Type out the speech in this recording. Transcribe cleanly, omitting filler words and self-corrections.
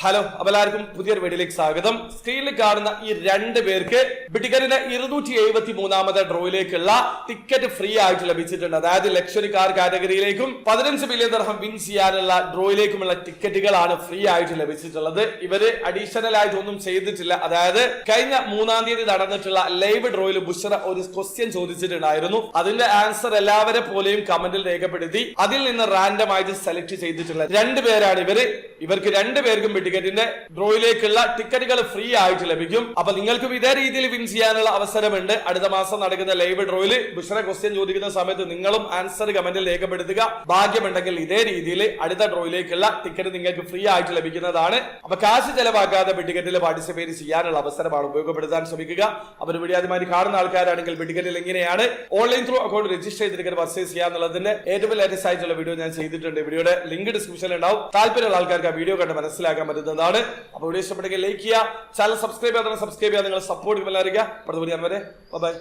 Hello അപ്പൊ എല്ലാവർക്കും പുതിയൊരു വീഡിയോയിലേക്ക് സ്വാഗതം. സ്ക്രീനിൽ കാണുന്ന ഈ രണ്ട് പേർക്ക് ബിഡിഗറിന്റെ 273ാമത് ഡ്രോയിലേക്കുള്ള ടിക്കറ്റ് ഫ്രീ ആയിട്ട് ലഭിച്ചിട്ടുണ്ട്. അതായത് ലക്ഷറി കാർ കാറ്റഗറിയിലേക്കും 15 ബില്യൺ ദിർഹം വിൻ ചെയ്യാനുള്ള ഡ്രോയിലേക്കുമുള്ള ടിക്കറ്റുകളാണ് ഫ്രീ ആയിട്ട് ലഭിച്ചിട്ടുള്ളത്. ഇവര് അഡീഷണൽ ആയിട്ട് ഒന്നും ചെയ്തിട്ടില്ല. അതായത് കഴിഞ്ഞ 3-ാം തീയതി നടന്നിട്ടുള്ള ലൈവ് ഡ്രോയിൽ ബുഷറ ഒരു ക്വസ്റ്റ്യൻ ചോദിച്ചിട്ടുണ്ടായിരുന്നു. അതിന്റെ ആൻസർ എല്ലാവരെ പോലെയും കമന്റിൽ രേഖപ്പെടുത്തി അതിൽ നിന്ന് റാൻഡം ആയിട്ട് സെലക്ട് ചെയ്തിട്ടുള്ള രണ്ടുപേരാണ് ഇവര്. ഇവർക്ക് രണ്ടുപേർക്കും ടിക്കറ്റിന്റെ ഡ്രോയിലേക്കുള്ള ടിക്കറ്റുകൾ ഫ്രീ ആയിട്ട് ലഭിക്കും. അപ്പൊ നിങ്ങൾക്കും ഇതേ രീതിയിൽ വിൻ ചെയ്യാനുള്ള അവസരമുണ്ട്. അടുത്ത മാസം നടക്കുന്ന ലൈവ് ഡ്രോയിൽ ബുഷറ ക്വസ്റ്റ്യൻ ചോദിക്കുന്ന സമയത്ത് നിങ്ങളും ആൻസർ കമന്റിൽ രേഖപ്പെടുത്തുക. ഭാഗ്യമുണ്ടെങ്കിൽ ഇതേ രീതിയിൽ അടുത്ത ഡ്രോയിലേക്കുള്ള ടിക്കറ്റ് നിങ്ങൾക്ക് ഫ്രീ ആയിട്ട് ലഭിക്കുന്നതാണ്. അപ്പൊ കാശ് ചെലവാക്കാതെ ടിക്കറ്റിൽ പാർട്ടിസിപ്പേറ്റ് ചെയ്യാനുള്ള അവസരമാണ് ഉപയോഗപ്പെടുത്താൻ ശ്രമിക്കുക. അവർ വീഡിയോ ആദ്യമായി കാണുന്ന ആൾക്കാരാണെങ്കിൽ ടിക്കറ്റിൽ എങ്ങനെയാണ് ഓൺലൈൻ ത്രൂ അക്കൗണ്ട് രജിസ്റ്റർ ചെയ്ത് ടിക്കറ്റ് പർച്ചേസ് ചെയ്യാന്നുള്ളതിന്റെ ഏറ്റവും ലേറ്റസ്റ്റ് ആയിട്ടുള്ള വീഡിയോ ഞാൻ ചെയ്തിട്ടുണ്ട്. വീഡിയോയുടെ ലിങ്ക് ഡിസ്ക്രിപ്ഷനിൽ ഉണ്ടാവും. താല്പര്യമുള്ള ആൾക്കാർക്ക് ആ വീഡിയോ കണ്ട് മനസ്സിലാക്കാൻ പറ്റുന്നതാണ്. അപ്പോൾ വീഡിയോ ഇഷ്ടപ്പെട്ടെങ്കിൽ ലൈക്ക് ചെയ്യുക, ചാനൽ സബ്സ്ക്രൈബ് ചെയ്യാൻ നിങ്ങൾ സപ്പോർട്ട് ചെയ്യാൻ അറിയിക്കുക. അടുത്ത വീഡിയോ വരെ ബൈ.